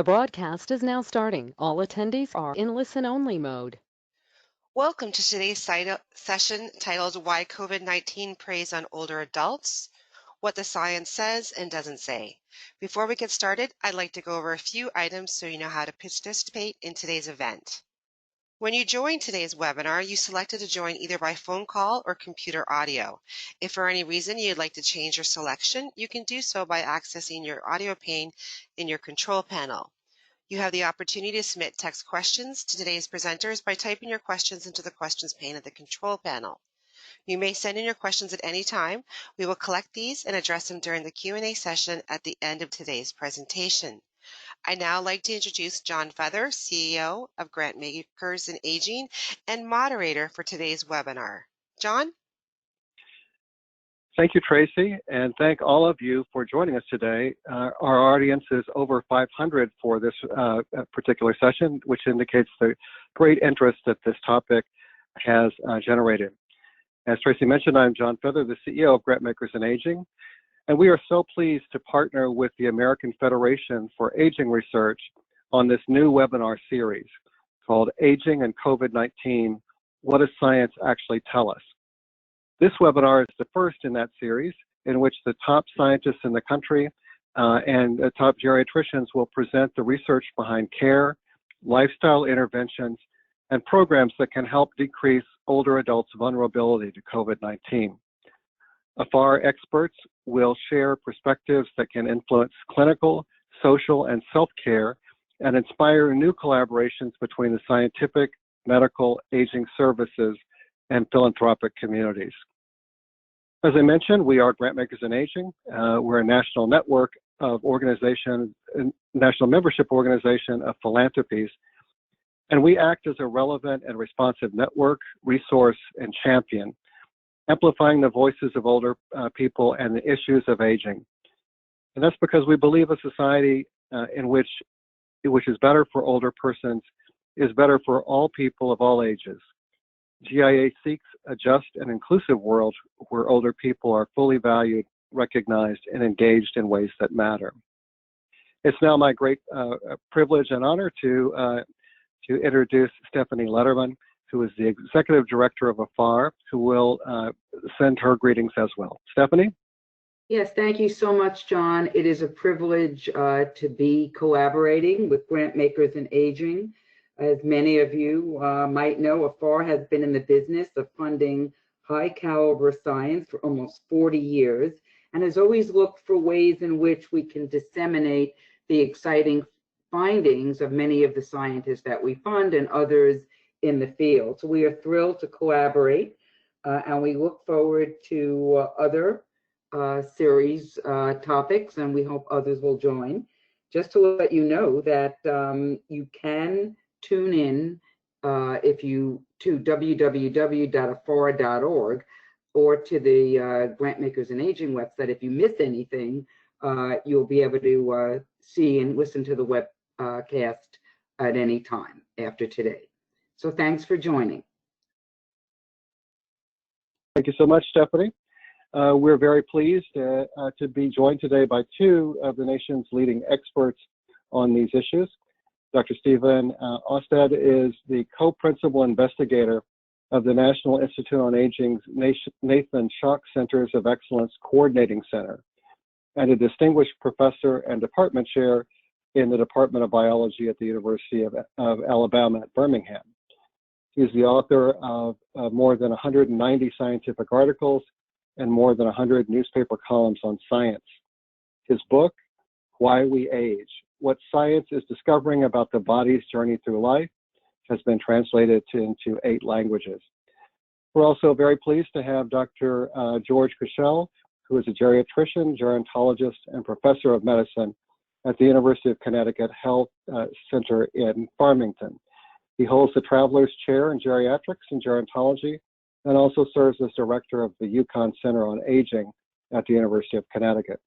The broadcast is now starting. All attendees are in listen-only mode. Welcome to today's session titled Why COVID-19 Preys on Older Adults, What the Science Says and Doesn't Say. Before we get started, I'd like to go over a few items so you know how to participate in today's event. When you joined today's webinar, you selected to join either by phone call or computer audio. If for any reason you'd like to change your selection, you can do so by accessing your audio pane in your control panel. You have the opportunity to submit text questions to today's presenters by typing your questions into the questions pane at the control panel. You may send in your questions at any time. We will collect these and address them during the Q&A session at the end of today's presentation. I'd now like to introduce John Feather, CEO of Grantmakers and Aging and moderator for today's webinar. John? Thank you, Tracy, and thank all of you for joining us today. Our audience is over 500 for this particular session, which indicates the great interest that this topic has generated. As Tracy mentioned, I'm John Feather, the CEO of Grantmakers and Aging, and we are so pleased to partner with the American Federation for Aging Research on this new webinar series called Aging and COVID-19, What Does Science Actually Tell Us? This webinar is the first in that series in which the top scientists in the country and the top geriatricians will present the research behind care, lifestyle interventions, and programs that can help decrease older adults' vulnerability to COVID-19. AFAR experts will share perspectives that can influence clinical, social, and self-care and inspire new collaborations between the scientific, medical, aging services, and philanthropic communities. As I mentioned, we are Grantmakers and Aging. We're a national network of organizations, national membership organization of philanthropies, and we act as a relevant and responsive network, resource, and champion, amplifying the voices of older people and the issues of aging. And that's because we believe a society which is better for older persons is better for all people of all ages. GIA seeks a just and inclusive world where older people are fully valued, recognized, and engaged in ways that matter. It's now my great privilege and honor to introduce Stephanie Letterman, who is the Executive Director of AFAR, who will send her greetings as well. Stephanie? Yes, thank you so much, John. It is a privilege to be collaborating with Grantmakers and Aging. As many of you might know, AFAR has been in the business of funding high caliber science for almost 40 years and has always looked for ways in which we can disseminate the exciting findings of many of the scientists that we fund and others in the field. So we are thrilled to collaborate and we look forward to other series topics, and we hope others will join. Just to let you know that you can tune in to www.afar.org or to the Grantmakers and Aging website. If you miss anything, you'll be able to see and listen to the webcast at any time after today. So thanks for joining. Thank you so much, Stephanie. We're very pleased to be joined today by two of the nation's leading experts on these issues. Dr. Stephen Austad is the co-principal investigator of the National Institute on Aging's Nathan Schock Centers of Excellence Coordinating Center and a distinguished professor and department chair in the Department of Biology at the University of Alabama-Birmingham. He's the author of more than 190 scientific articles and more than 100 newspaper columns on science. His book, Why We Age: What Science is Discovering About the Body's Journey Through Life, has been translated into 8 languages. We're also very pleased to have Dr. George Kuchel, who is a geriatrician, gerontologist, and professor of medicine at the University of Connecticut Health Center in Farmington. He holds the Traveler's Chair in Geriatrics and Gerontology and also serves as director of the UCONN Center on Aging at the University of Connecticut.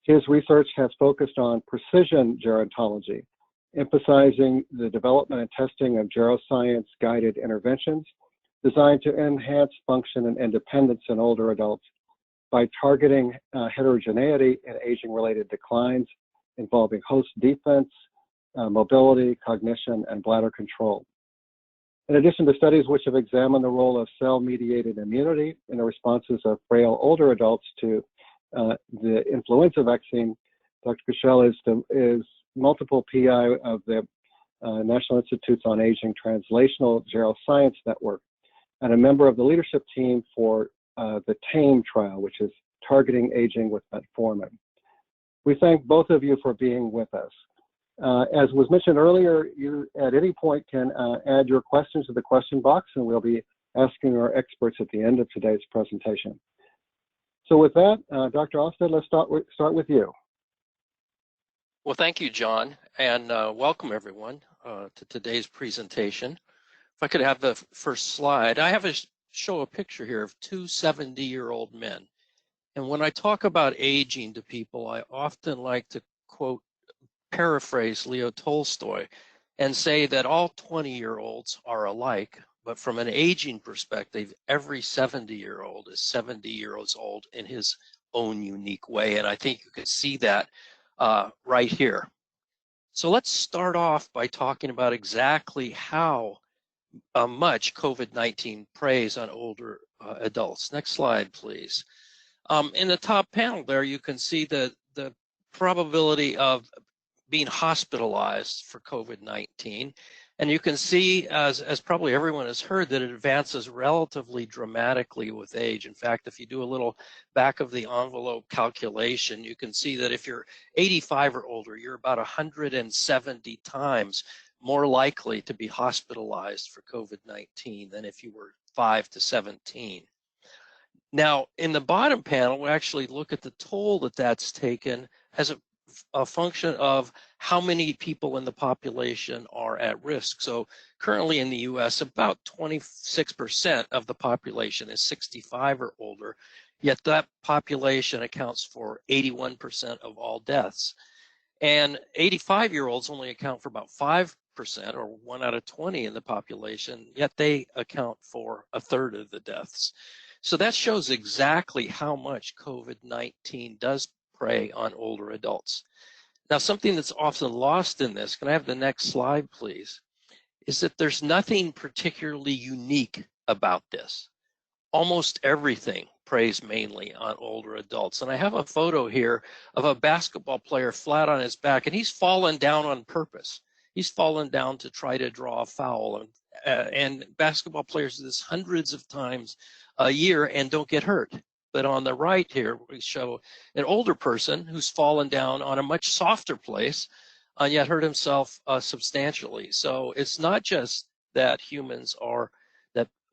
His research has focused on precision gerontology, emphasizing the development and testing of geroscience-guided interventions designed to enhance function and independence in older adults by targeting heterogeneity and aging-related declines involving host defense, mobility, cognition, and bladder control. In addition to studies which have examined the role of cell-mediated immunity in the responses of frail older adults to the influenza vaccine, Dr. Kuchel is multiple PI of the National Institutes on Aging Translational Geroscience Network and a member of the leadership team for the TAME trial, which is targeting aging with metformin. We thank both of you for being with us. As was mentioned earlier, you at any point can add your questions to the question box, and we'll be asking our experts at the end of today's presentation. So with that, Dr. Austad, let's start with you. Well, thank you, John, and welcome everyone to today's presentation. If I could have the first slide. I have show a picture here of two 70-year-old men. And when I talk about aging to people, I often like to quote, paraphrase Leo Tolstoy and say that all 20-year-olds are alike, but from an aging perspective, every 70-year-old is 70 years old in his own unique way. And I think you can see that right here. So let's start off by talking about exactly how much COVID-19 preys on older adults. Next slide, please. In the top panel there, you can see the probability of being hospitalized for COVID-19. And you can see, as probably everyone has heard, that it advances relatively dramatically with age. In fact, if you do a little back of the envelope calculation, you can see that if you're 85 or older, you're about 170 times more likely to be hospitalized for COVID-19 than if you were 5 to 17. Now, in the bottom panel, we actually look at the toll that's taken as a function of how many people in the population are at risk. So currently in the US, about 26% of the population is 65 or older, yet that population accounts for 81% of all deaths. And 85-year-olds only account for about 5%, or 1 out of 20 in the population, yet they account for a third of the deaths. So that shows exactly how much COVID-19 does prey on older adults. Now, something that's often lost in this, can I have the next slide, please, is that there's nothing particularly unique about this. Almost everything preys mainly on older adults. And I have a photo here of a basketball player flat on his back, and he's fallen down on purpose. He's fallen down to try to draw a foul. And basketball players do this hundreds of times a year and don't get hurt. But on the right here, we show an older person who's fallen down on a much softer place and yet hurt himself substantially. So it's not just that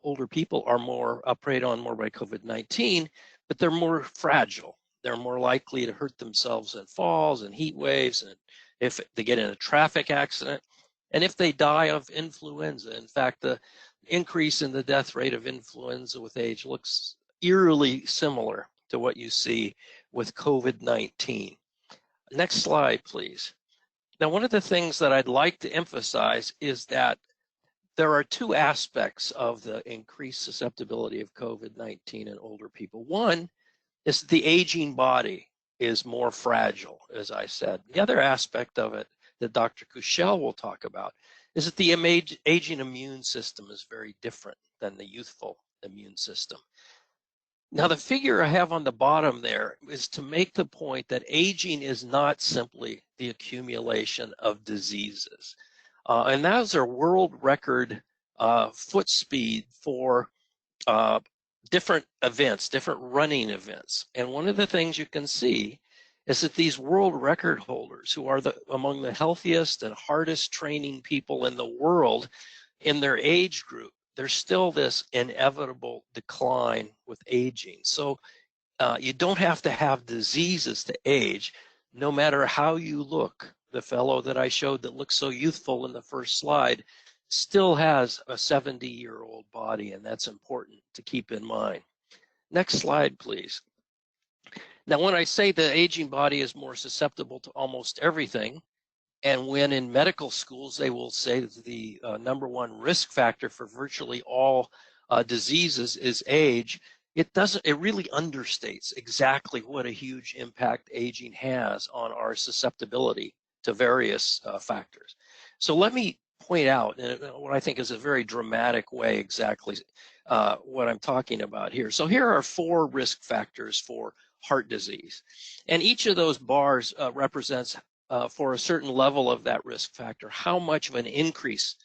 older people are more preyed on more by COVID-19, but they're more fragile. They're more likely to hurt themselves in falls and heat waves, and if they get in a traffic accident, and if they die of influenza. In fact, the increase in the death rate of influenza with age looks eerily similar to what you see with COVID-19. Next slide, please. Now, one of the things that I'd like to emphasize is that there are two aspects of the increased susceptibility of COVID-19 in older people. One is the aging body is more fragile, as I said. The other aspect of it that Dr. Kuchel will talk about is that the aging immune system is very different than the youthful immune system. Now, the figure I have on the bottom there is to make the point that aging is not simply the accumulation of diseases. And those are world record foot speed for different events, different running events. And one of the things you can see is that these world record holders, who are among the healthiest and hardest training people in the world in their age group, there's still this inevitable decline with aging. So you don't have to have diseases to age, no matter how you look. The fellow that I showed that looks so youthful in the first slide still has a 70-year-old body, and that's important to keep in mind. Next slide, please. Now, when I say the aging body is more susceptible to almost everything, and when in medical schools they will say that the #1 risk factor for virtually all diseases is age, it really understates exactly what a huge impact aging has on our susceptibility to various factors. So let me point out what I think is a very dramatic way exactly what I'm talking about here. So here are 4 risk factors for heart disease, and each of those bars represents for a certain level of that risk factor how much of an increase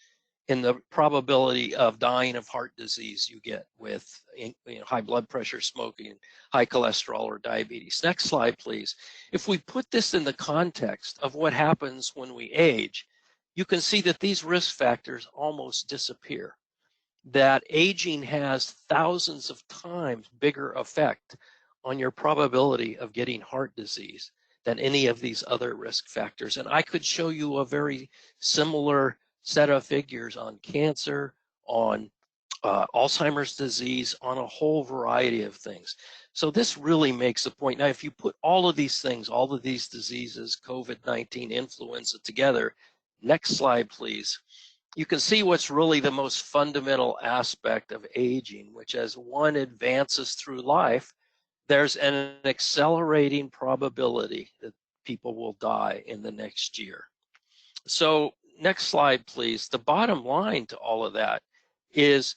in the probability of dying of heart disease you get with high blood pressure, smoking, high cholesterol, or diabetes. Next slide, please. If we put this in the context of what happens when we age, you can see that these risk factors almost disappear, that aging has thousands of times bigger effect on your probability of getting heart disease than any of these other risk factors. And I could show you a very similar set of figures on cancer, on Alzheimer's disease, on a whole variety of things. So this really makes a point. Now, if you put all of these things, all of these diseases, COVID-19, influenza together, next slide, please, you can see what's really the most fundamental aspect of aging, which as one advances through life, there's an accelerating probability that people will die in the next year. So next slide, please. The bottom line to all of that is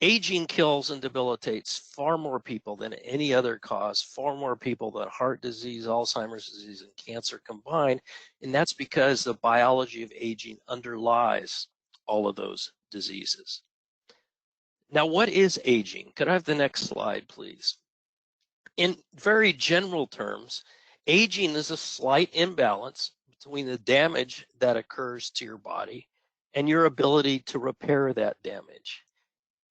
aging kills and debilitates far more people than any other cause, far more people than heart disease, Alzheimer's disease, and cancer combined. And that's because the biology of aging underlies all of those diseases. Now, what is aging? Could I have the next slide, please? In very general terms, aging is a slight imbalance between the damage that occurs to your body and your ability to repair that damage.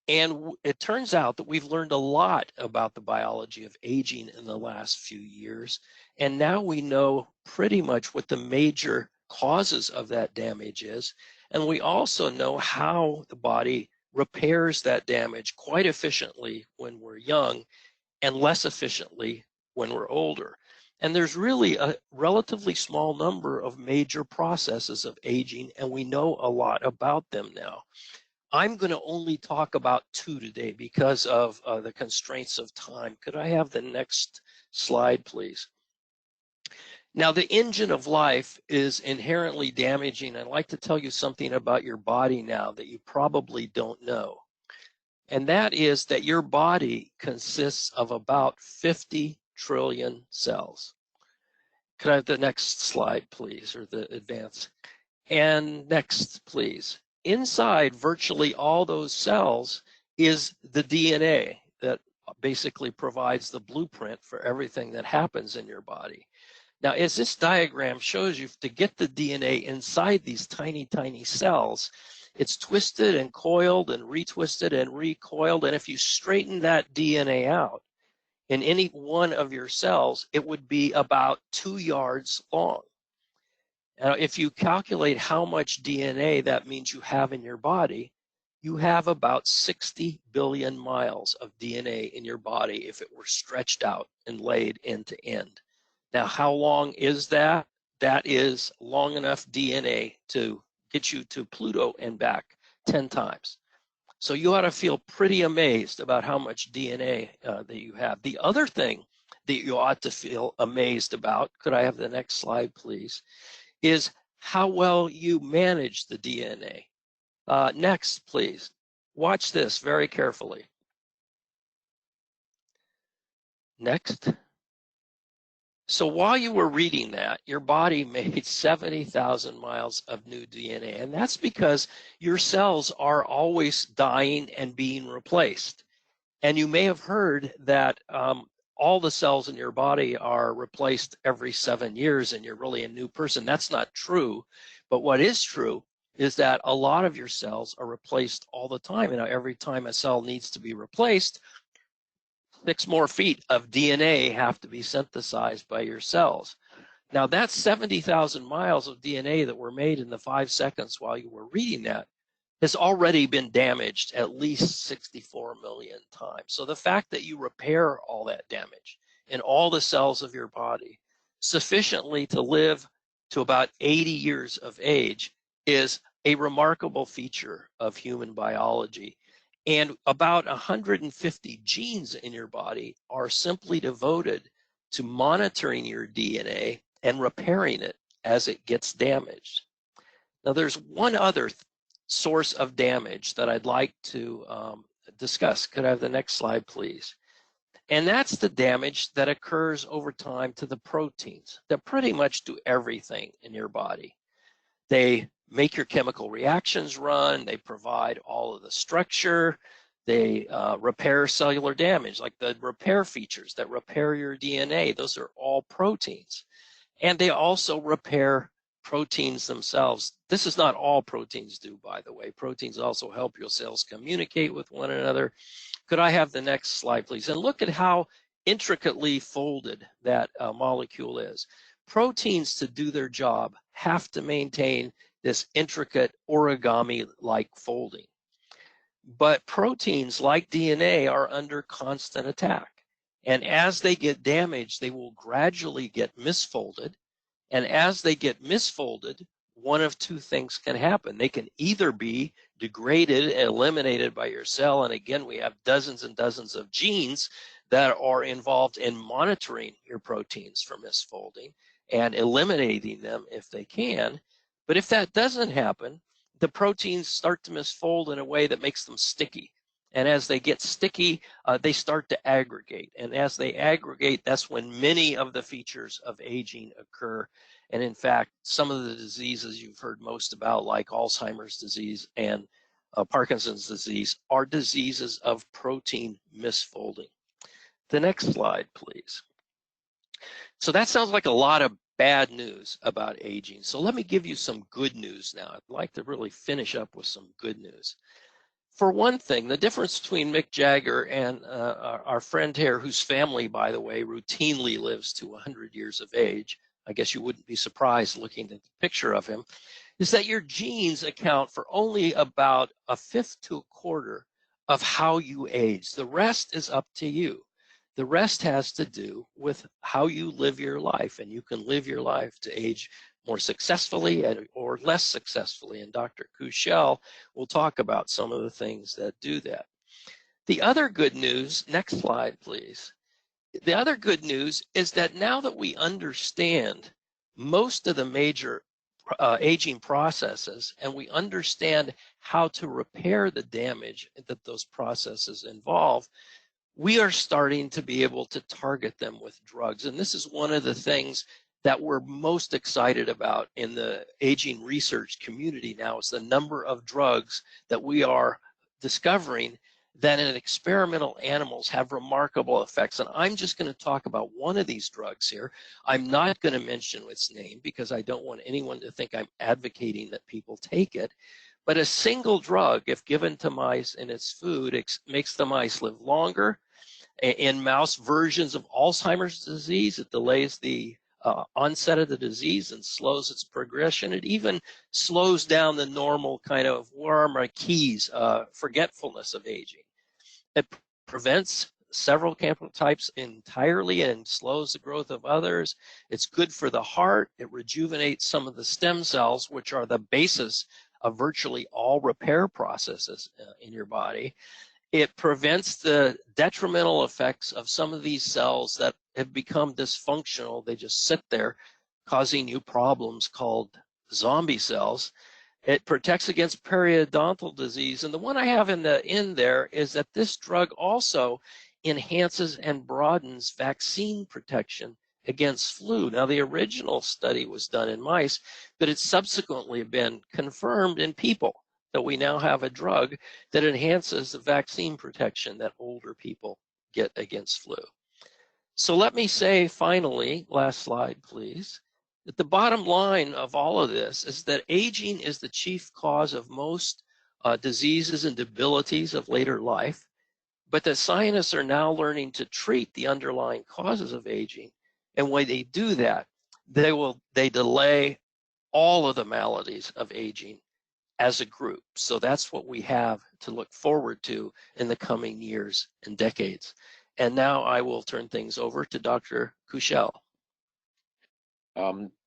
And it turns out that we've learned a lot about the biology of aging in the last few years. And now we know pretty much what the major causes of that damage is. And we also know how the body repairs that damage quite efficiently when we're young and less efficiently when we're older. And there's really a relatively small number of major processes of aging, and we know a lot about them now. I'm going to only talk about 2 today because of the constraints of time. Could I have the next slide, please? Now, the engine of life is inherently damaging. I'd like to tell you something about your body now that you probably don't know. And that is that your body consists of about 50 trillion cells. Could I have the next slide, please, or the advance? And next, please. Inside virtually all those cells is the DNA that basically provides the blueprint for everything that happens in your body. Now, as this diagram shows you, to get the DNA inside these tiny, tiny cells, it's twisted and coiled and retwisted and recoiled. And if you straighten that DNA out in any one of your cells, it would be about 2 yards long. Now, if you calculate how much DNA that means you have in your body, you have about 60 billion miles of DNA in your body if it were stretched out and laid end to end. Now, how long is that? That is long enough DNA to get you to Pluto and back 10 times. So you ought to feel pretty amazed about how much DNA that you have. The other thing that you ought to feel amazed about, could I have the next slide, please, is how well you manage the DNA. Next, please. Watch this very carefully. Next. So while you were reading that, your body made 70,000 miles of new DNA, and that's because your cells are always dying and being replaced. And you may have heard that all the cells in your body are replaced every 7 years and you're really a new person. That's not true, but what is true is that a lot of your cells are replaced all the time. And every time a cell needs to be replaced, 6 more feet of DNA have to be synthesized by your cells. Now, that's 70,000 miles of DNA that were made in the 5 seconds while you were reading that has already been damaged at least 64 million times. So the fact that you repair all that damage in all the cells of your body sufficiently to live to about 80 years of age is a remarkable feature of human biology. And about 150 genes in your body are simply devoted to monitoring your DNA and repairing it as it gets damaged. Now, there's one other source of damage that I'd like to discuss. Could I have the next slide, please? And that's the damage that occurs over time to the proteins that pretty much do everything in your body. They make your chemical reactions run, they provide all of the structure, they repair cellular damage, like the repair features that repair your DNA. Those are all proteins. And they also repair proteins themselves. This is not all proteins do, by the way. Proteins also help your cells communicate with one another. Could I have the next slide, please? And look at how intricately folded that molecule is. Proteins, to do their job, have to maintain this intricate origami-like folding. But proteins, like DNA, are under constant attack. And as they get damaged, they will gradually get misfolded. And as they get misfolded, one of two things can happen. They can either be degraded and eliminated by your cell. And again, we have dozens and dozens of genes that are involved in monitoring your proteins for misfolding and eliminating them if they can. But if that doesn't happen, the proteins start to misfold in a way that makes them sticky. And as they get sticky, they start to aggregate. And as they aggregate, that's when many of the features of aging occur. And in fact, some of the diseases you've heard most about, like Alzheimer's disease and Parkinson's disease, are diseases of protein misfolding. The next slide, please. So that sounds like a lot of bad news about aging. So let me give you some good news now. I'd like to really finish up with some good news. For one thing, the difference between Mick Jagger and our friend here, whose family, by the way, routinely lives to 100 years of age, I guess you wouldn't be surprised looking at the picture of him, is that your genes account for only about a fifth to a quarter of how you age. The rest is up to you. The rest has to do with how you live your life, and you can live your life to age more successfully or less successfully. And Dr. Kuchel will talk about some of the things that do that. The other good news, next slide, please. The other good news is that now that we understand most of the major aging processes, and we understand how to repair the damage that those processes involve, we are starting to be able to target them with drugs. And this is one of the things that we're most excited about in the aging research community now, is the number of drugs that we are discovering that in experimental animals have remarkable effects. And I'm just going to talk about one of these drugs here. I'm not going to mention its name because I don't want anyone to think I'm advocating that people take it. But a single drug, if given to mice in its food, makes the mice live longer. In mouse versions of Alzheimer's disease, it delays the onset of the disease and slows its progression. It even slows down the normal kind of keys, forgetfulness of aging. It prevents several cancer types entirely and slows the growth of others. It's good for the heart. It rejuvenates some of the stem cells, which are the basis of virtually all repair processes in your body. It prevents the detrimental effects of some of these cells that have become dysfunctional. They just sit there causing you problems called zombie cells. It protects against periodontal disease. And the one I have in the end there is that this drug also enhances and broadens vaccine protection against flu. Now, the original study was done in mice, but it's subsequently been confirmed in people that we now have a drug that enhances the vaccine protection that older people get against flu. So let me say finally, last slide, please, that the bottom line of all of this is that aging is the chief cause of most diseases and debilities of later life, but that scientists are now learning to treat the underlying causes of aging. And when they do that, they delay all of the maladies of aging as a group. So that's what we have to look forward to in the coming years and decades. And now I will turn things over to Dr. Kuchel.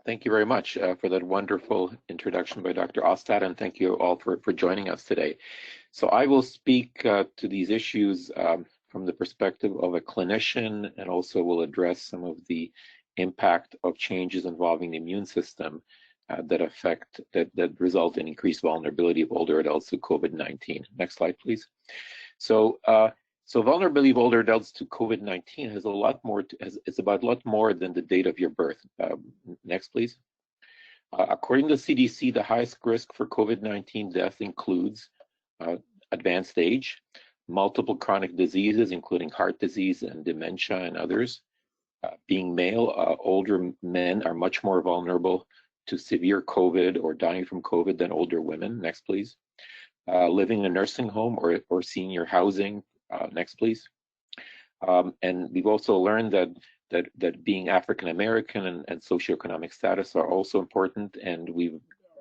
Thank you very much for that wonderful introduction by Dr. Austad, and thank you all for joining us today. So I will speak to these issues from the perspective of a clinician, and also will address some of the impact of changes involving the immune system that result in increased vulnerability of older adults to COVID-19. Next slide, please. So vulnerability of older adults to COVID-19 has a lot more. It's about a lot more than the date of your birth. Next, please. According to the CDC, the highest risk for COVID-19 death includes advanced age, multiple chronic diseases, including heart disease and dementia and others. Being male, older men are much more vulnerable to severe COVID or dying from COVID than older women. Next, please. Living in a nursing home or senior housing. Next, please. And we've also learned that being African American and socioeconomic status are also important. And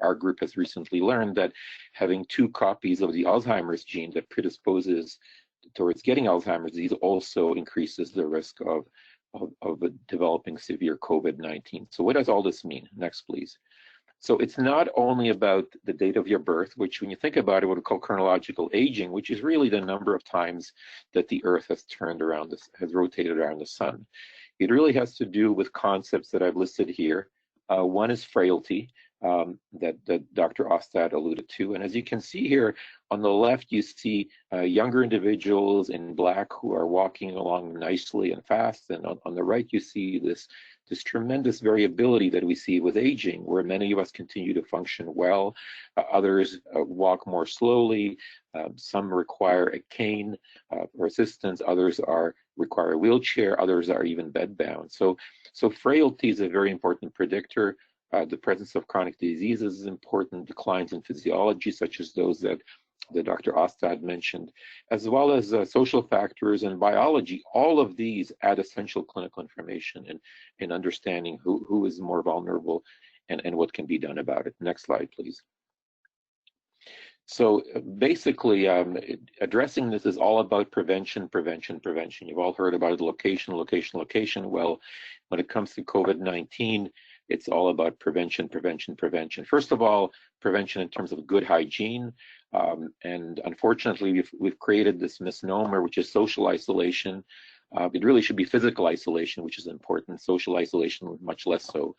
our group has recently learned that having 2 copies of the Alzheimer's gene that predisposes towards getting Alzheimer's disease also increases the risk of developing severe COVID-19. So what does all this mean? Next, please. So it's not only about the date of your birth, which when you think about it, what we call chronological aging, which is really the number of times that the Earth has rotated around the sun. It really has to do with concepts that I've listed here. One is frailty, that Dr. Austad alluded to. And as you can see here, on the left, you see younger individuals in black who are walking along nicely and fast. And on the right, you see this tremendous variability that we see with aging, where many of us continue to function well, others walk more slowly, some require a cane for assistance, others require a wheelchair, others are even bedbound. So frailty is a very important predictor. The presence of chronic diseases is important, declines in physiology, such as those that Dr. Austad mentioned, as well as social factors and biology. All of these add essential clinical information in understanding who is more vulnerable and what can be done about it. Next slide, please. So basically, addressing this is all about prevention, prevention, prevention. You've all heard about location, location, location. Well, when it comes to COVID-19, it's all about prevention, prevention, prevention. First of all, prevention in terms of good hygiene. And unfortunately, we've created this misnomer, which is social isolation. It really should be physical isolation, which is important. Social isolation, much less so.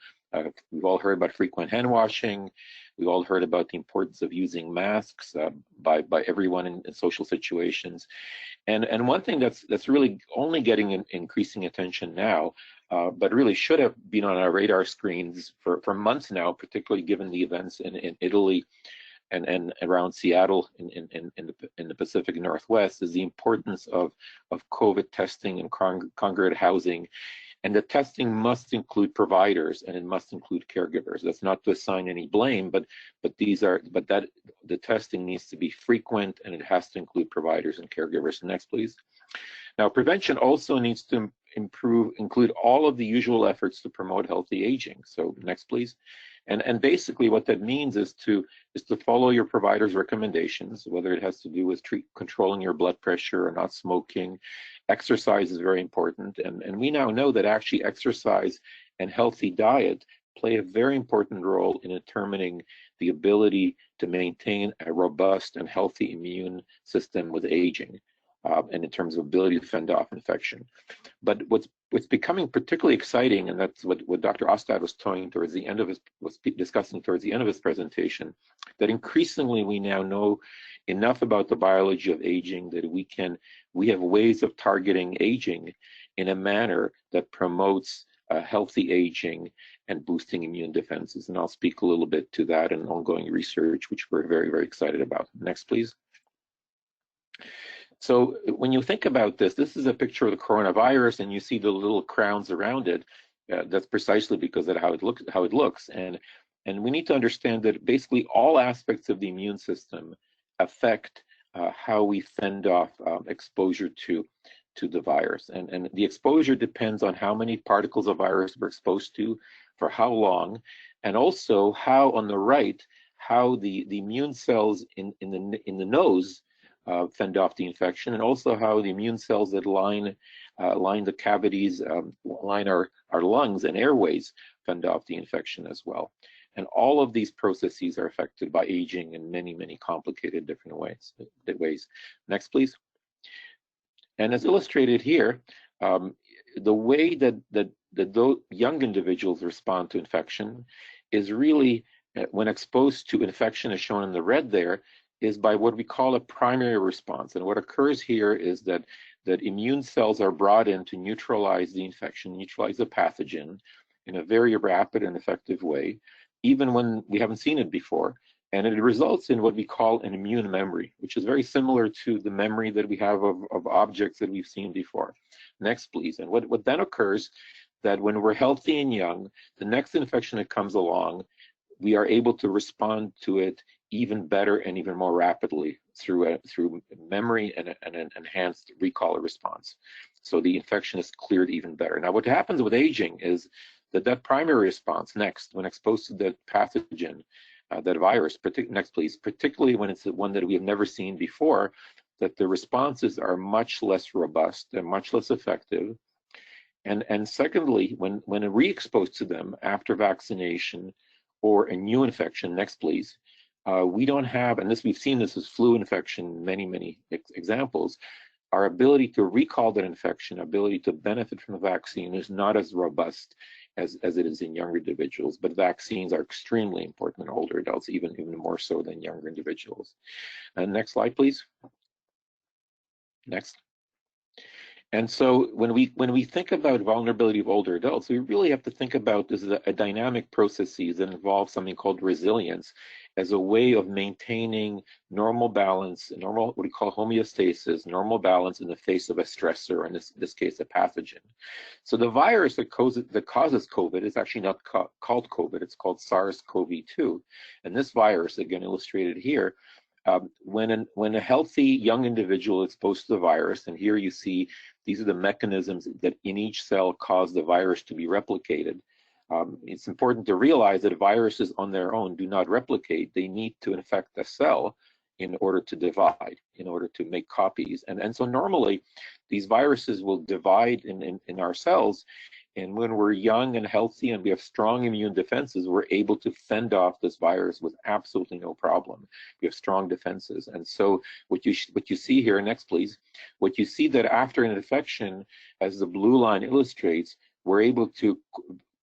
We've all heard about frequent hand washing. We've all heard about the importance of using masks by everyone in social situations. And one thing that's really only getting increasing attention now, but really should have been on our radar screens for months now, particularly given the events in Italy and around Seattle in the Pacific Northwest, is the importance of COVID testing and congregate housing. And the testing must include providers and it must include caregivers. That's not to assign any blame, but the testing needs to be frequent and it has to include providers and caregivers. Next, please. Now, prevention also needs to include all of the usual efforts to promote healthy aging. So next, please. And basically what that means is to follow your provider's recommendations, whether it has to do with controlling your blood pressure or not smoking. Exercise is very important. And we now know that actually exercise and healthy diet play a very important role in determining the ability to maintain a robust and healthy immune system with aging. And in terms of ability to fend off infection. But what's becoming particularly exciting, and that's what Dr. Austad was discussing towards the end of his presentation, that increasingly we now know enough about the biology of aging that we have ways of targeting aging in a manner that promotes healthy aging and boosting immune defenses. And I'll speak a little bit to that and ongoing research, which we're very, very excited about. Next, please. So when you think about this is a picture of the coronavirus, and you see the little crowns around it. That's precisely because of how it looks. And we need to understand that basically all aspects of the immune system affect how we fend off exposure to the virus. And the exposure depends on how many particles of virus we're exposed to, for how long, and also how on the right, how the immune cells in the nose fend off the infection, and also how the immune cells that line the cavities, line our lungs and airways fend off the infection as well. And all of these processes are affected by aging in many, many complicated different ways. Next, please. And as illustrated here, the way that those young individuals respond to infection is really when exposed to infection, as shown in the red there, is by what we call a primary response. And what occurs here is that immune cells are brought in to neutralize the infection, neutralize the pathogen in a very rapid and effective way, even when we haven't seen it before. And it results in what we call an immune memory, which is very similar to the memory that we have of objects that we've seen before. Next, please. And what then occurs, that when we're healthy and young, the next infection that comes along, we are able to respond to it even better and even more rapidly through memory and an enhanced recall response. So the infection is cleared even better. Now, what happens with aging is that primary response, next, when exposed to that pathogen, that virus, next please, particularly when it's the one that we have never seen before, that the responses are much less robust, they're much less effective. And secondly, when re-exposed to them after vaccination or a new infection, next please, we don't have, and this we've seen this as flu infection, many examples, our ability to recall that infection, ability to benefit from the vaccine is not as robust as it is in younger individuals, but vaccines are extremely important in older adults, even more so than younger individuals. And next slide, please. Next. And so when we think about vulnerability of older adults, we really have to think about this as a dynamic processes that involve something called resilience as a way of maintaining normal balance, what we call homeostasis, normal balance in the face of a stressor, in this case, a pathogen. So the virus that causes COVID is actually not called COVID, it's called SARS-CoV-2. And this virus, again illustrated here, when a healthy young individual is exposed to the virus, and here you see these are the mechanisms that in each cell cause the virus to be replicated. It's important to realize that viruses on their own do not replicate. They need to infect a cell in order to divide, in order to make copies. And so normally these viruses will divide in our cells. And when we're young and healthy and we have strong immune defenses, we're able to fend off this virus with absolutely no problem. We have strong defenses. And so what you see here, next please, what you see that after an infection, as the blue line illustrates, we're able to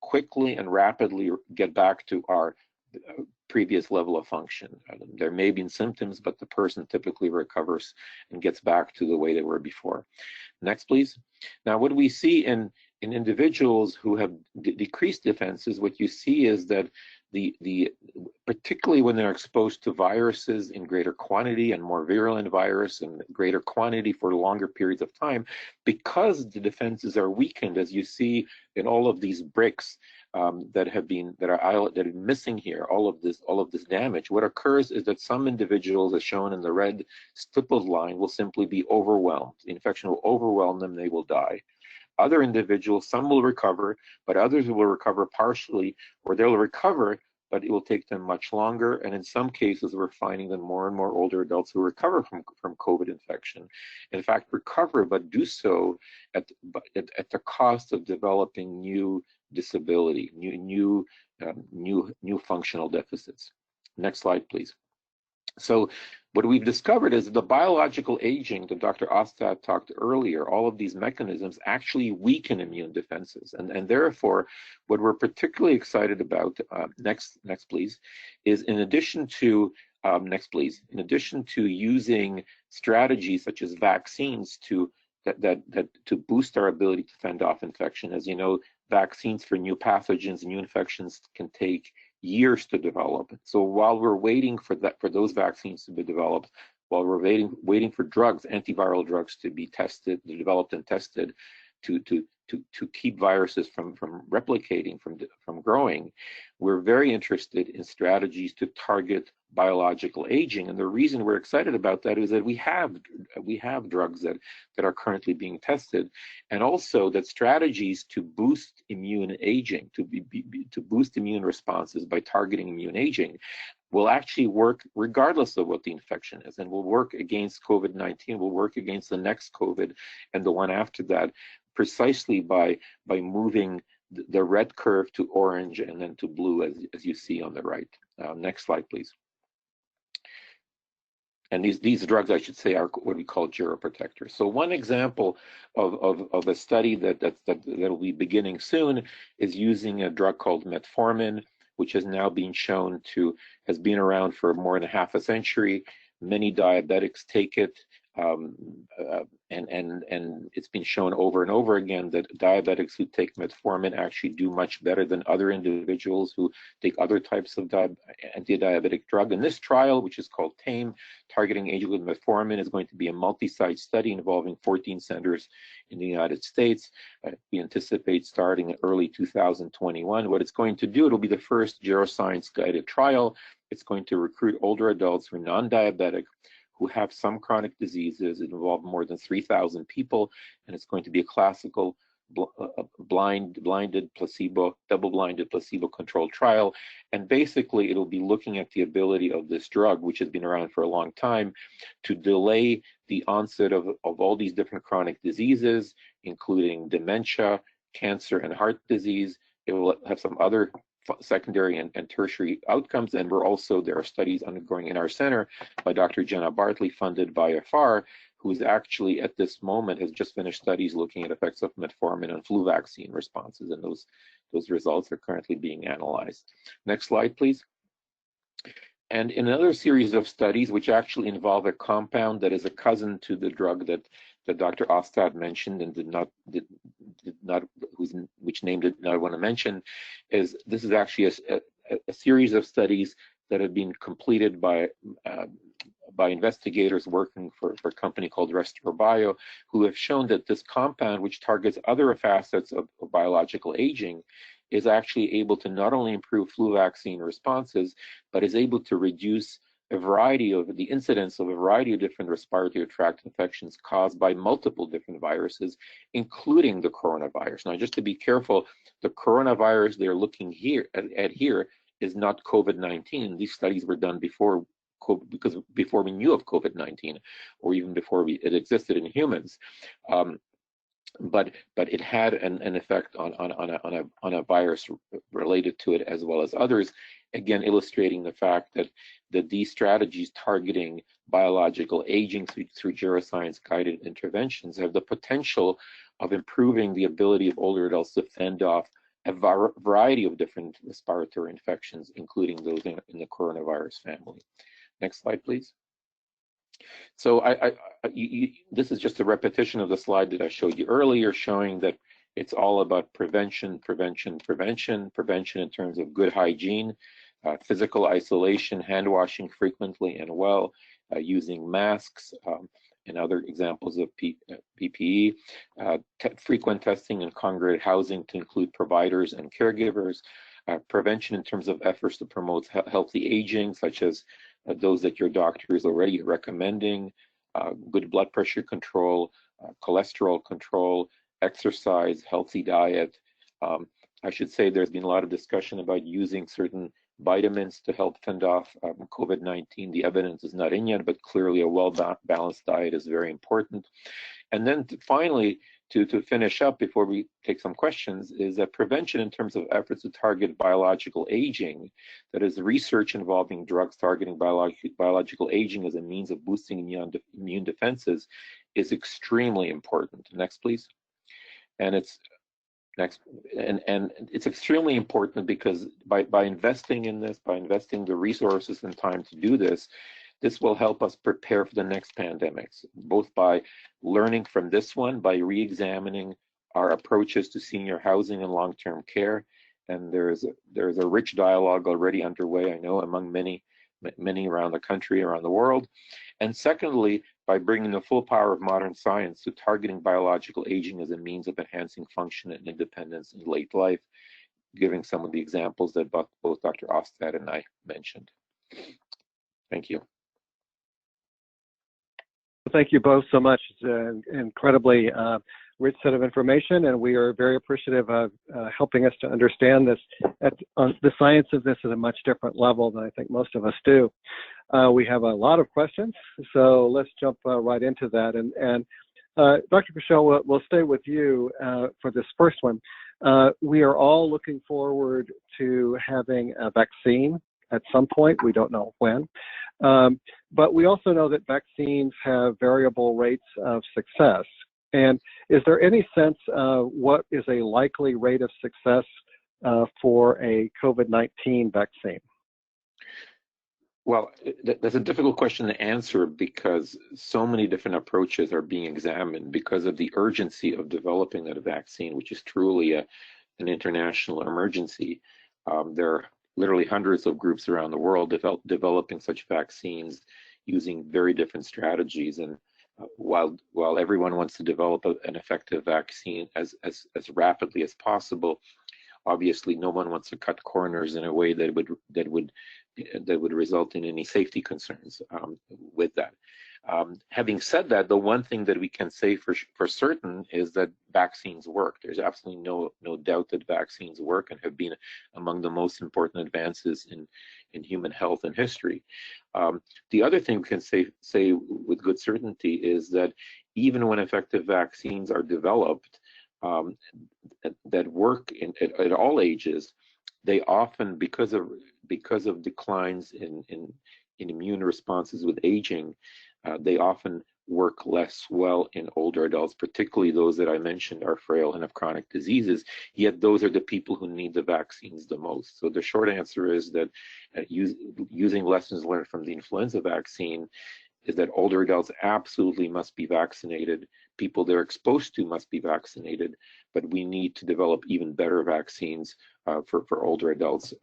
quickly and rapidly get back to our previous level of function. There may be symptoms, but the person typically recovers and gets back to the way they were before. Next, please. Now, what we see in individuals who have decreased defenses, what you see is that particularly when they're exposed to viruses in greater quantity and more virulent virus and greater quantity for longer periods of time, because the defenses are weakened, as you see in all of these bricks that are missing here, all of this damage. What occurs is that some individuals, as shown in the red stippled line, will simply be overwhelmed. The infection will overwhelm them, they will die. Other individuals, some will recover, but others will recover partially, or they'll recover, but it will take them much longer. And in some cases, we're finding that more and more older adults who recover from COVID infection, in fact, recover, but do so at the cost of developing new disability, new functional deficits. Next slide, please. So what we've discovered is that the biological aging that Dr. Austad talked earlier, all of these mechanisms actually weaken immune defenses. And therefore, what we're particularly excited about, next please, is in addition to, in addition to using strategies such as vaccines to boost our ability to fend off infection. As you know, vaccines for new pathogens, new infections can take years to develop. So while we're waiting for those vaccines to be developed, while we're waiting for drugs, antiviral drugs to be tested, developed and tested to keep viruses from replicating, from growing, we're very interested in strategies to target biological aging. And the reason we're excited about that is that we have drugs that are currently being tested, and also that strategies to boost immune aging, to boost immune responses by targeting immune aging, will actually work regardless of what the infection is, and will work against COVID-19, will work against the next COVID and the one after that, precisely by moving the red curve to orange and then to blue, as you see on the right. Next slide, please. And these drugs, I should say, are what we call geroprotectors. So one example of a study that will be beginning soon is using a drug called Metformin, which has now been shown has been around for more than half a century. Many diabetics take it, and it's been shown over and over again that diabetics who take Metformin actually do much better than other individuals who take other types of anti-diabetic drug. And this trial, which is called TAME, Targeting Aging with Metformin, is going to be a multi-site study involving 14 centers in the United States. We anticipate starting in early 2021. What it's going to do, it'll be the first geroscience guided trial. It's going to recruit older adults who are non-diabetic, who have some chronic diseases. It involved more than 3,000 people, and it's going to be a classical blinded placebo, double-blinded placebo-controlled trial. And basically, it'll be looking at the ability of this drug, which has been around for a long time, to delay the onset of all these different chronic diseases, including dementia, cancer, and heart disease. It will have some other secondary and tertiary outcomes, and there are studies undergoing in our center by Dr. Jenna Bartley, funded by AFAR, who's actually at this moment has just finished studies looking at effects of metformin on flu vaccine responses, and those results are currently being analyzed. Next slide, please. And in another series of studies, which actually involve a compound that is a cousin to the drug that Dr. Austad mentioned and which name did not want to mention, this is actually a series of studies that have been completed by investigators working for a company called Restore Bio, who have shown that this compound, which targets other facets of biological aging, is actually able to not only improve flu vaccine responses, but is able to reduce the incidence of a variety of different respiratory tract infections caused by multiple different viruses, including the coronavirus. Now, just to be careful, the coronavirus they're looking at here is not COVID-19. These studies were done before we knew of COVID-19, or even before it existed in humans. But it had an effect on a virus related to it as well as others, again illustrating the fact that these strategies targeting biological aging through geroscience guided interventions have the potential of improving the ability of older adults to fend off a variety of different respiratory infections, including those in the coronavirus family. Next slide, please. So this is just a repetition of the slide that I showed you earlier, showing that it's all about prevention in terms of good hygiene, physical isolation, hand washing frequently and well, using masks, and other examples of PPE, frequent testing and congregate housing to include providers and caregivers, prevention in terms of efforts to promote healthy aging, such as those that your doctor is already recommending, good blood pressure control, cholesterol control, exercise, healthy diet. I should say there's been a lot of discussion about using certain vitamins to help fend off COVID-19. The evidence is not in yet, but clearly a well-balanced diet is very important. And then finally, to finish up before we take some questions, is that prevention in terms of efforts to target biological aging, that is research involving drugs targeting biological aging as a means of boosting immune defenses, is extremely important. Next, please. And it's extremely important because by investing in this, by investing the resources and time to do this, this will help us prepare for the next pandemics, both by learning from this one, by re-examining our approaches to senior housing and long-term care. And there's a rich dialogue already underway, I know, among many around the country, around the world. And secondly, by bringing the full power of modern science to targeting biological aging as a means of enhancing function and independence in late life, giving some of the examples that both Dr. Austad and I mentioned. Thank you. Thank you both so much. It's an incredibly rich set of information, and we are very appreciative of helping us to understand this the science of this at a much different level than I think most of us do. We have a lot of questions, so let's jump right into that. And Dr. Kuchel, we'll stay with you for this first one. We are all looking forward to having a vaccine at some point. We don't know when. but we also know that vaccines have variable rates of success. And is there any sense of what is a likely rate of success for a COVID-19 vaccine? Well, that's a difficult question to answer because so many different approaches are being examined because of the urgency of developing that vaccine, which is truly an international emergency. There are literally hundreds of groups around the world developing such vaccines using very different strategies. And while everyone wants to develop an effective vaccine as rapidly as possible, obviously no one wants to cut corners in a way that would result in any safety concerns with that. Having said that, the one thing that we can say for certain is that vaccines work. There's absolutely no doubt that vaccines work and have been among the most important advances in human health and history. The other thing we can say with good certainty is that even when effective vaccines are developed that work at all ages, they often, because of declines in immune responses with aging, they often work less well in older adults, particularly those that I mentioned are frail and have chronic diseases, yet those are the people who need the vaccines the most. So the short answer is that using lessons learned from the influenza vaccine is that older adults absolutely must be vaccinated. People they're exposed to must be vaccinated, but we need to develop even better vaccines for older adults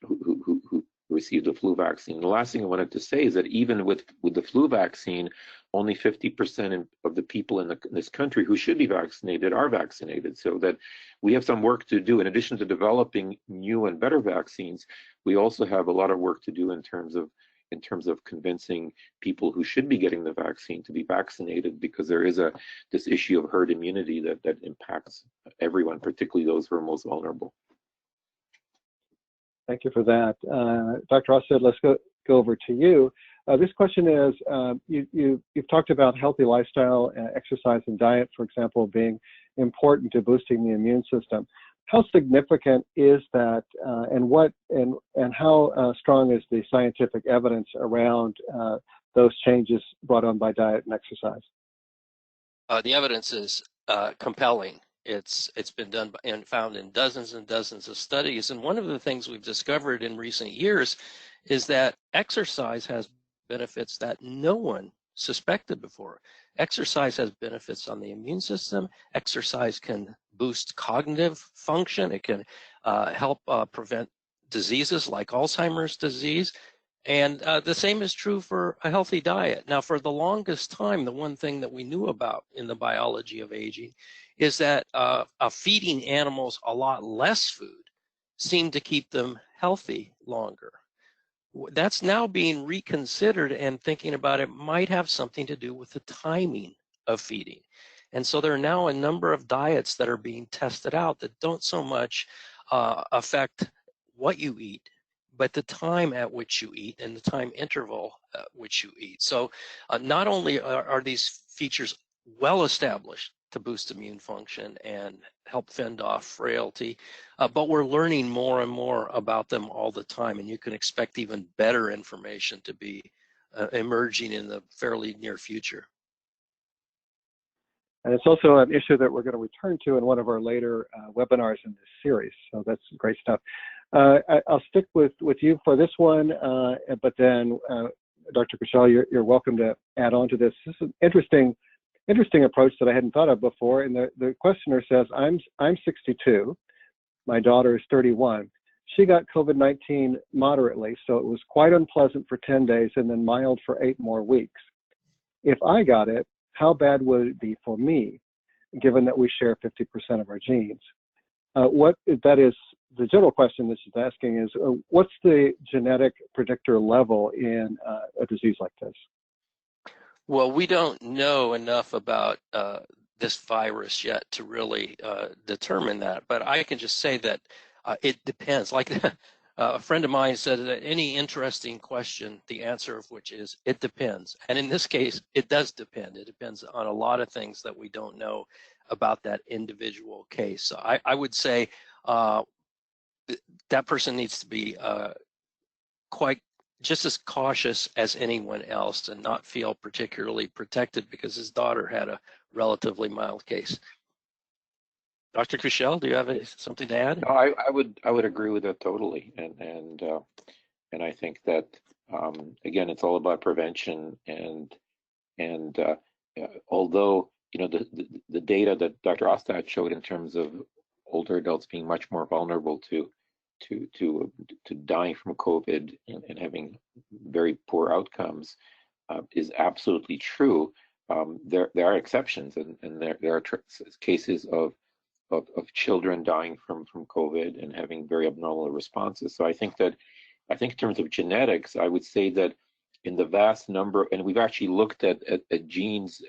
who received the flu vaccine. The last thing I wanted to say is that even with the flu vaccine, only 50% of the people in this country who should be vaccinated are vaccinated. So that we have some work to do. In addition to developing new and better vaccines, we also have a lot of work to do in terms of convincing people who should be getting the vaccine to be vaccinated, because there is this issue of herd immunity that impacts everyone, particularly those who are most vulnerable. Thank you for that. Dr. Austad, let's go over to you. This question is, you've talked about healthy lifestyle, exercise and diet, for example, being important to boosting the immune system. How significant is that, and how strong is the scientific evidence around those changes brought on by diet and exercise? The evidence is compelling. It's been done and found in dozens and dozens of studies. And one of the things we've discovered in recent years is that exercise has benefits that no one suspected before. Exercise has benefits on the immune system. Exercise can boost cognitive function. It can help prevent diseases like Alzheimer's disease. And the same is true for a healthy diet. Now, for the longest time, the one thing that we knew about in the biology of aging is that feeding animals a lot less food seemed to keep them healthy longer. That's now being reconsidered, and thinking about it might have something to do with the timing of feeding. And so there are now a number of diets that are being tested out that don't so much affect what you eat, but the time at which you eat and the time interval at which you eat. So not only are these features well established to boost immune function and help fend off frailty, but we're learning more and more about them all the time, and you can expect even better information to be emerging in the fairly near future. And it's also an issue that we're going to return to in one of our later webinars in this series, so that's great stuff. I'll stick with you for this one, but then Dr. Kuchel, you're welcome to add on to this. This is an interesting approach that I hadn't thought of before. And the questioner says, I'm 62, my daughter is 31. She got COVID-19 moderately, so it was quite unpleasant for 10 days and then mild for 8 more weeks. If I got it, how bad would it be for me, given that we share 50% of our genes? That is the general question that she's asking is, what's the genetic predictor level in a disease like this? Well, we don't know enough about this virus yet to really determine that, but I can just say that it depends. Like a friend of mine said that any interesting question, the answer of which is, it depends. And in this case, it does depend. It depends on a lot of things that we don't know about that individual case. So I would say that person needs to be quite just as cautious as anyone else and not feel particularly protected because his daughter had a relatively mild case. Dr. Kuchel, do you have something to add? No, I would agree with that totally, and I think that again, it's all about prevention, and although the data that Dr. Austad showed in terms of older adults being much more vulnerable to dying from COVID and having very poor outcomes is absolutely true. There are exceptions, and there are cases of children dying from COVID and having very abnormal responses. So I think in terms of genetics, I would say that in the vast number, and we've actually looked at genes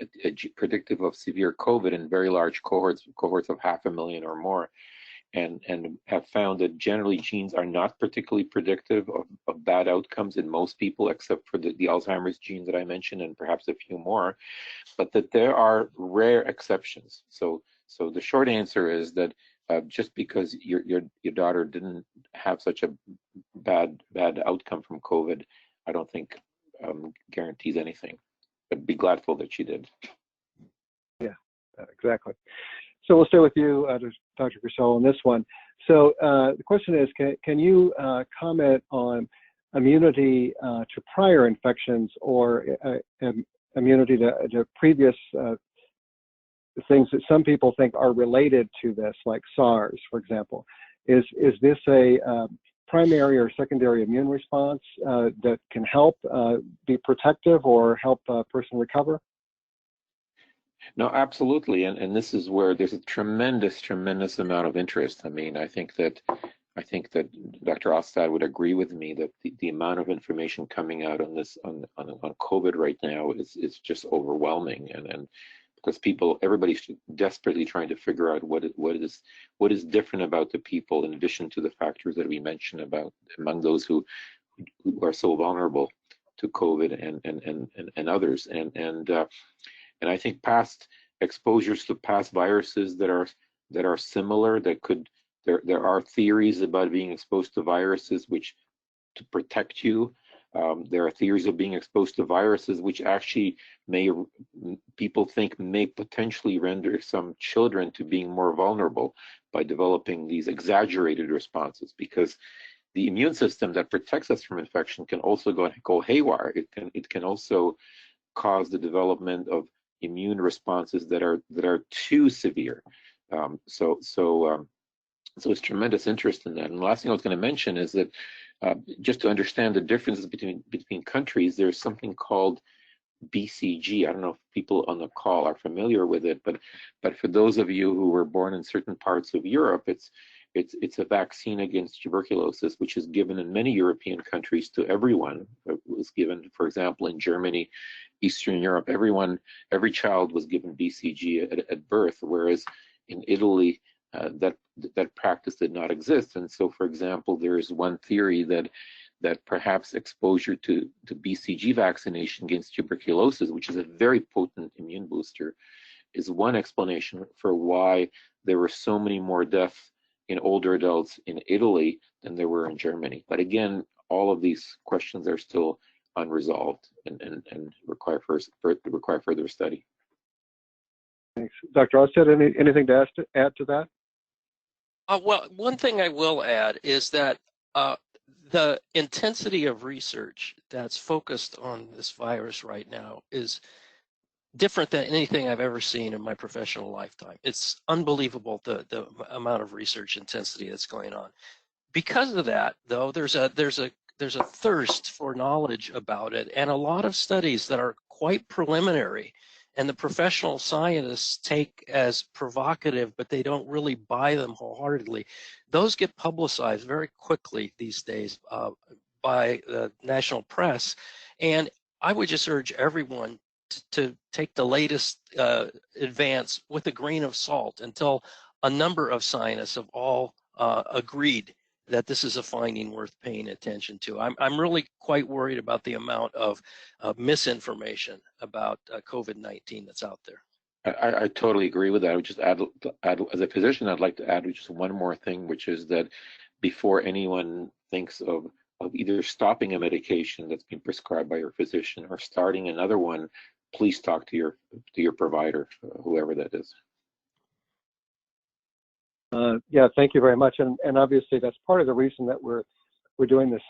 predictive of severe COVID in very large cohorts of 500,000 or more, and have found that generally genes are not particularly predictive of bad outcomes in most people, except for the Alzheimer's gene that I mentioned and perhaps a few more, but that there are rare exceptions. So the short answer is that just because your daughter didn't have such a bad outcome from COVID, I don't think guarantees anything. But be gladful that she did. Yeah, exactly. So we'll stay with you, Dr. Kuchel, on this one. So the question is, can you comment on immunity to prior infections or immunity to previous things that some people think are related to this, like SARS, for example? Is this a primary or secondary immune response that can help be protective or help a person recover? No, absolutely, and this is where there's a tremendous amount of interest. I mean, I think that Dr. Austad would agree with me that the amount of information coming out on this on COVID right now is just overwhelming, and because everybody's desperately trying to figure out what is different about the people, in addition to the factors that we mentioned about among those who are so vulnerable to COVID and others, and I think past exposures to past viruses that are similar, there are theories about being exposed to viruses which to protect you. There are theories of being exposed to viruses which actually people think may potentially render some children to being more vulnerable by developing these exaggerated responses, because the immune system that protects us from infection can also go haywire. It can also cause the development of immune responses that are too severe. So it's tremendous interest in that. And the last thing I was going to mention is that just to understand the differences between countries, there's something called BCG. I don't know if people on the call are familiar with it, but for those of you who were born in certain parts of Europe, it's a vaccine against tuberculosis, which is given in many European countries to everyone. It was given, for example, in Germany, Eastern Europe, every child was given BCG at birth, whereas in Italy, that practice did not exist. And so, for example, there is one theory that perhaps exposure to BCG vaccination against tuberculosis, which is a very potent immune booster, is one explanation for why there were so many more deaths in older adults in Italy than there were in Germany. But again, all of these questions are still unresolved and require further study. Thanks. Dr. Austad, anything to add to that? Well, one thing I will add is that the intensity of research that's focused on this virus right now is different than anything I've ever seen in my professional lifetime. It's unbelievable the amount of research intensity that's going on. Because of that, though, there's a thirst for knowledge about it, and a lot of studies that are quite preliminary and the professional scientists take as provocative, but they don't really buy them wholeheartedly. Those get publicized very quickly these days by the national press, and I would just urge everyone to take the latest advance with a grain of salt until a number of scientists have all agreed that this is a finding worth paying attention to. I'm really quite worried about the amount of misinformation about COVID-19 that's out there. I totally agree with that. I would just add, as a physician, I'd like to add just one more thing, which is that before anyone thinks of either stopping a medication that's been prescribed by your physician or starting another one, please talk to your provider, whoever that is. Yeah, thank you very much. And obviously that's part of the reason that we're doing this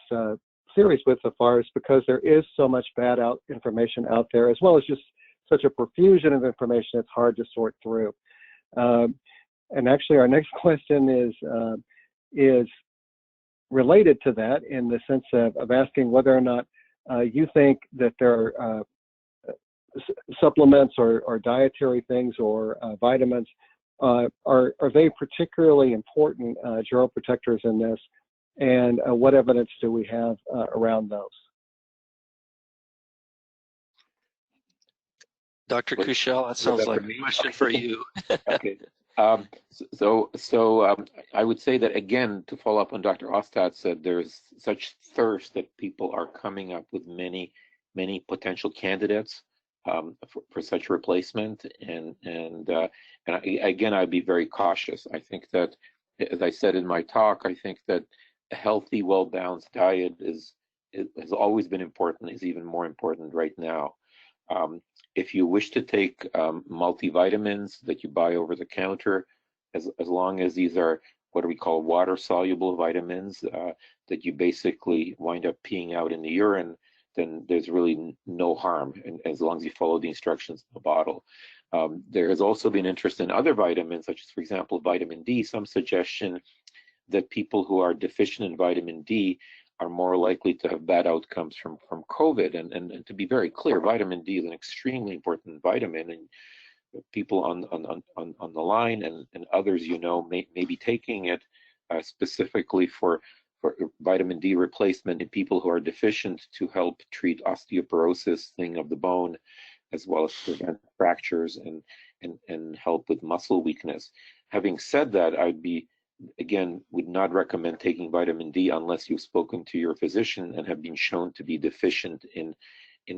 series with AFAR, is because there is so much bad information out there, as well as just such a profusion of information it's hard to sort through. And actually our next question is related to that, in the sense of asking whether or not you think that there are supplements or dietary things or vitamins, are they particularly important geroprotectors in this, and what evidence do we have around those? Dr. Kuchel, that sounds like a question for you. Okay. So I would say that, again, to follow up on Dr. Austad said, there's such thirst that people are coming up with many potential candidates for such replacement, and again, I'd be very cautious. I think that, as I said in my talk, I think that a healthy, well-balanced diet has always been important, is even more important right now. If you wish to take multivitamins that you buy over the counter, as long as these are what we call water-soluble vitamins that you basically wind up peeing out in the urine, then there's really no harm, and as long as you follow the instructions in the bottle. There has also been interest in other vitamins, such as, for example, vitamin D. Some suggestion that people who are deficient in vitamin D are more likely to have bad outcomes from COVID. And to be very clear, vitamin D is an extremely important vitamin, and people on the line and others, may be taking it specifically for vitamin D replacement in people who are deficient, to help treat osteoporosis, thing of the bone, as well as prevent fractures and help with muscle weakness. Having said that, would not recommend taking vitamin D unless you've spoken to your physician and have been shown to be deficient in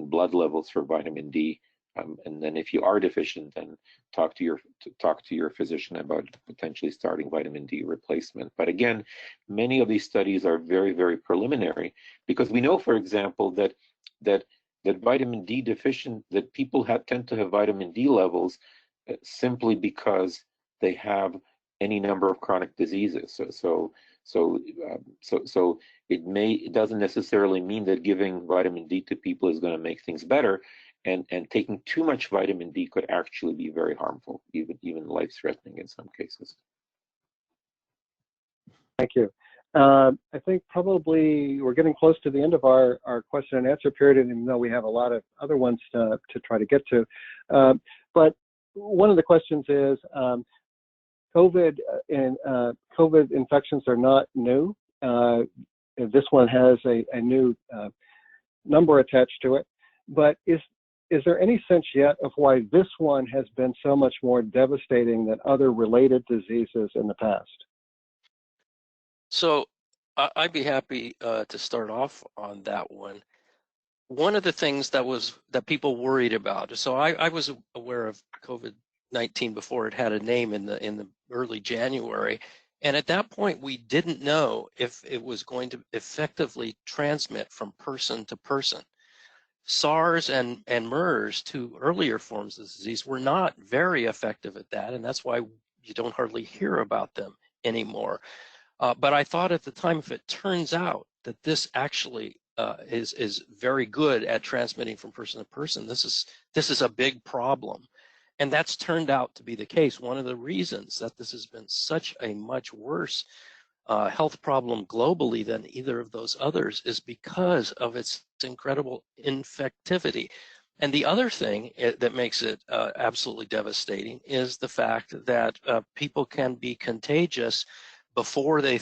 blood levels for vitamin D. And then if you are deficient, then talk to your physician about potentially starting vitamin D replacement. But again, many of these studies are very, very preliminary, because we know, for example, that vitamin D deficient, that people tend to have vitamin D levels simply because they have any number of chronic diseases. So it doesn't necessarily mean that giving vitamin D to people is going to make things better, and taking too much vitamin D could actually be very harmful, even life-threatening in some cases. Thank you. I think probably we're getting close to the end of our question and answer period, and even though we have a lot of other ones to try to get to. But one of the questions is, COVID infections are not new. This one has a new number attached to it. But is there any sense yet of why this one has been so much more devastating than other related diseases in the past? So I'd be happy to start off on that one. One of the things that people worried about. So I was aware of COVID-19 before it had a name in the early January, and at that point we didn't know if it was going to effectively transmit from person to person. SARS and MERS, two earlier forms of the disease, were not very effective at that, and that's why you don't hardly hear about them anymore. But I thought at the time, if it turns out that this actually is very good at transmitting from person to person, this is a big problem. And that's turned out to be the case. One of the reasons that this has been such a much worse health problem globally than either of those others is because of its incredible infectivity. And the other thing that makes it absolutely devastating is the fact that people can be contagious before they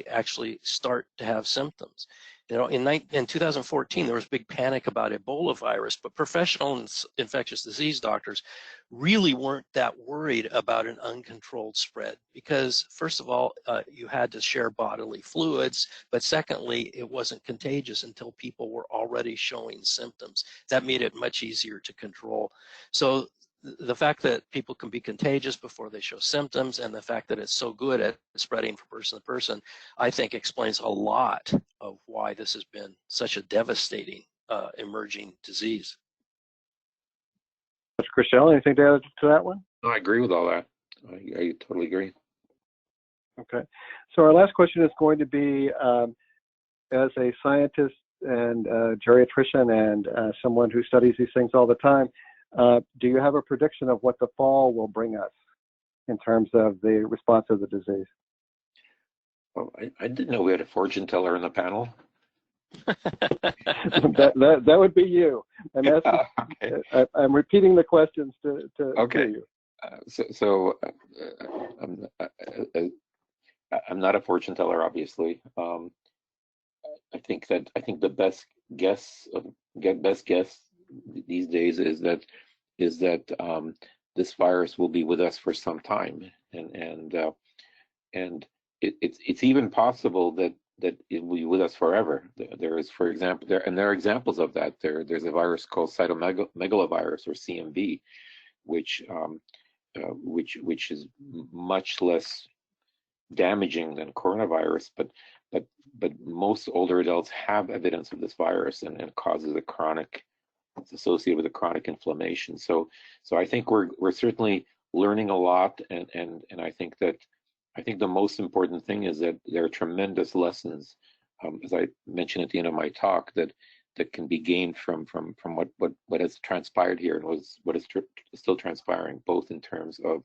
actually start to have symptoms. In 2014, there was a big panic about Ebola virus, but professional infectious disease doctors really weren't that worried about an uncontrolled spread because, first of all, you had to share bodily fluids, but secondly, it wasn't contagious until people were already showing symptoms. That made it much easier to control. So the fact that people can be contagious before they show symptoms, and the fact that it's so good at spreading from person to person, I think explains a lot of why this has been such a devastating emerging disease. Dr. Kuchel, anything to add to that one? No, I agree with all that. I totally agree. Okay. So our last question is going to be, as a scientist and geriatrician and someone who studies these things all the time, do you have a prediction of what the fall will bring us in terms of the response of the disease? Well, I didn't know we had a fortune teller in the panel. that would be you. I'm asking, okay. I'm repeating the questions to you. I'm not a fortune teller, obviously. I think the best guess these days is that this virus will be with us for some time, and it's even possible that it will be with us forever. There is, for example, there are examples of that. There's a virus called cytomegalovirus, or CMV, which is much less damaging than coronavirus, but most older adults have evidence of this virus, and it causes it's associated with a chronic inflammation. So I think we're certainly learning a lot, and I think the most important thing is that there are tremendous lessons, as I mentioned at the end of my talk, that can be gained from what has transpired here and what is still transpiring, both in terms of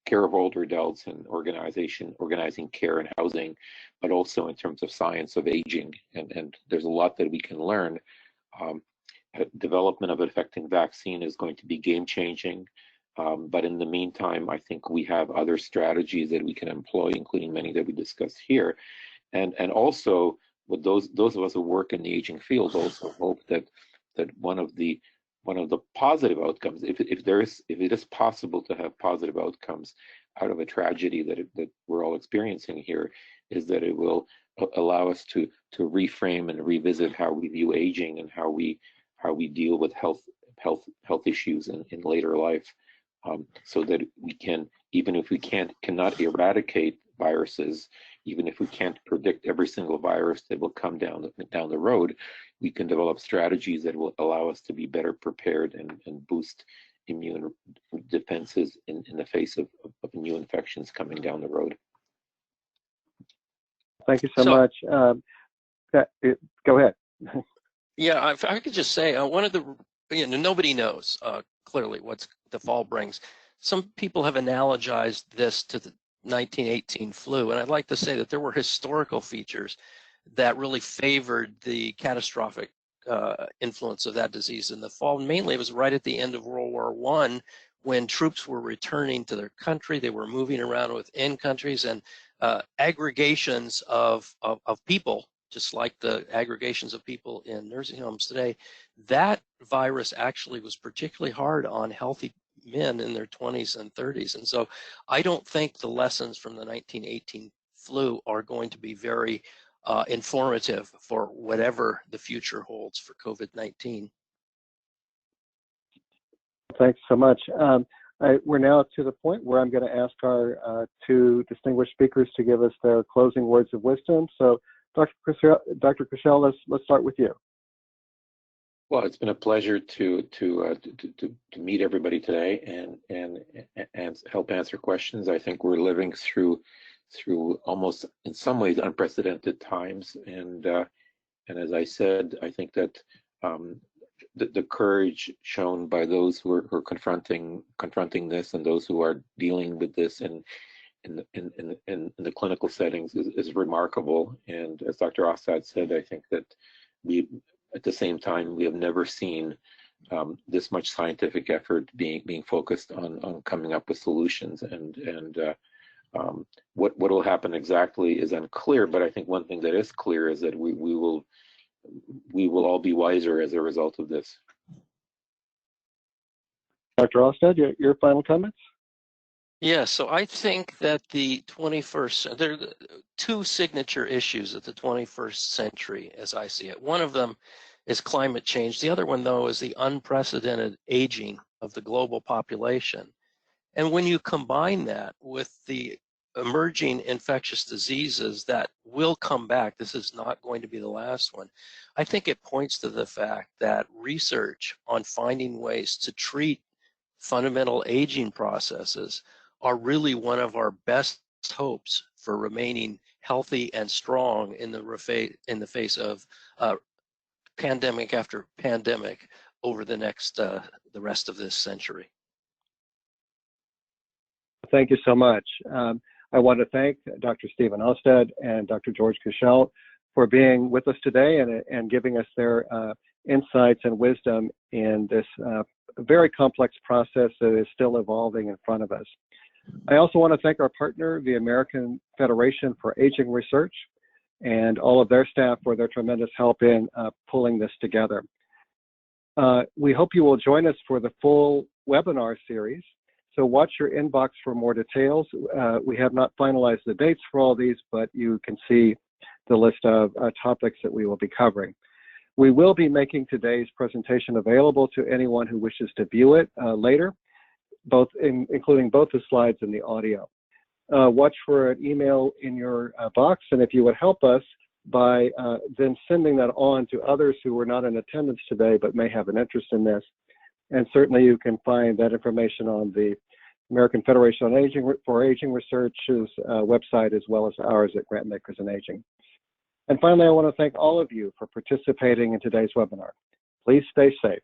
care of older adults and organizing care and housing, but also in terms of science of aging. And there's a lot that we can learn. Development of an effective vaccine is going to be game-changing. But in the meantime, I think we have other strategies that we can employ, including many that we discussed here. And also, with those of us who work in the aging field also hope that one of the positive outcomes, if it is possible to have positive outcomes out of a tragedy that we're all experiencing here, is that it will allow us to reframe and revisit how we view aging and how we deal with health issues in later life, so that we can, even if we cannot eradicate viruses, even if we can't predict every single virus that will come down the road, we can develop strategies that will allow us to be better prepared and boost immune defenses in the face of new infections coming down the road. Thank you so much. Go ahead. Yeah, if I could just say, one of the, nobody knows clearly what the fall brings. Some people have analogized this to the 1918 flu, and I'd like to say that there were historical features that really favored the catastrophic influence of that disease in the fall. Mainly, it was right at the end of World War I, when troops were returning to their country. They were moving around within countries, and aggregations of people, just like the aggregations of people in nursing homes today. That virus actually was particularly hard on healthy men in their 20s and 30s. And so I don't think the lessons from the 1918 flu are going to be very informative for whatever the future holds for COVID-19. Thanks so much. We're now to the point where I'm going to ask our two distinguished speakers to give us their closing words of wisdom. So Dr. Kuchel, let's start with you. Well, it's been a pleasure to meet everybody today and help answer questions. I think we're living through almost, in some ways, unprecedented times, and as I said, I think that the courage shown by those who are confronting this, and those who are dealing with this in the clinical settings is remarkable. And as Dr. Austad said, I think that at the same time, we have never seen this much scientific effort being focused on coming up with solutions. And what will happen exactly is unclear. But I think one thing that is clear is that we will all be wiser as a result of this. Dr. Austad, your final comments? Yeah, so I think that there are two signature issues of the 21st century, as I see it. One of them is climate change. The other one, though, is the unprecedented aging of the global population. And when you combine that with the emerging infectious diseases that will come back, this is not going to be the last one, I think it points to the fact that research on finding ways to treat fundamental aging processes are really one of our best hopes for remaining healthy and strong in the face of pandemic after pandemic over the rest of this century. Thank you so much. I want to thank Dr. Stephen Austad and Dr. George Kuchel for being with us today and giving us their insights and wisdom in this very complex process that is still evolving in front of us. I also want to thank our partner, the American Federation for Aging Research, and all of their staff for their tremendous help in pulling this together. We hope you will join us for the full webinar series. So watch your inbox for more details. We have not finalized the dates for all these, but you can see the list of topics that we will be covering. We will be making today's presentation available to anyone who wishes to view it later, including both the slides and the audio. Watch for an email in your box, and if you would help us by then sending that on to others who were not in attendance today but may have an interest in this. And certainly you can find that information on the American Federation for Aging Research's website, as well as ours at Grantmakers and Aging. And finally, I want to thank all of you for participating in today's webinar. Please stay safe.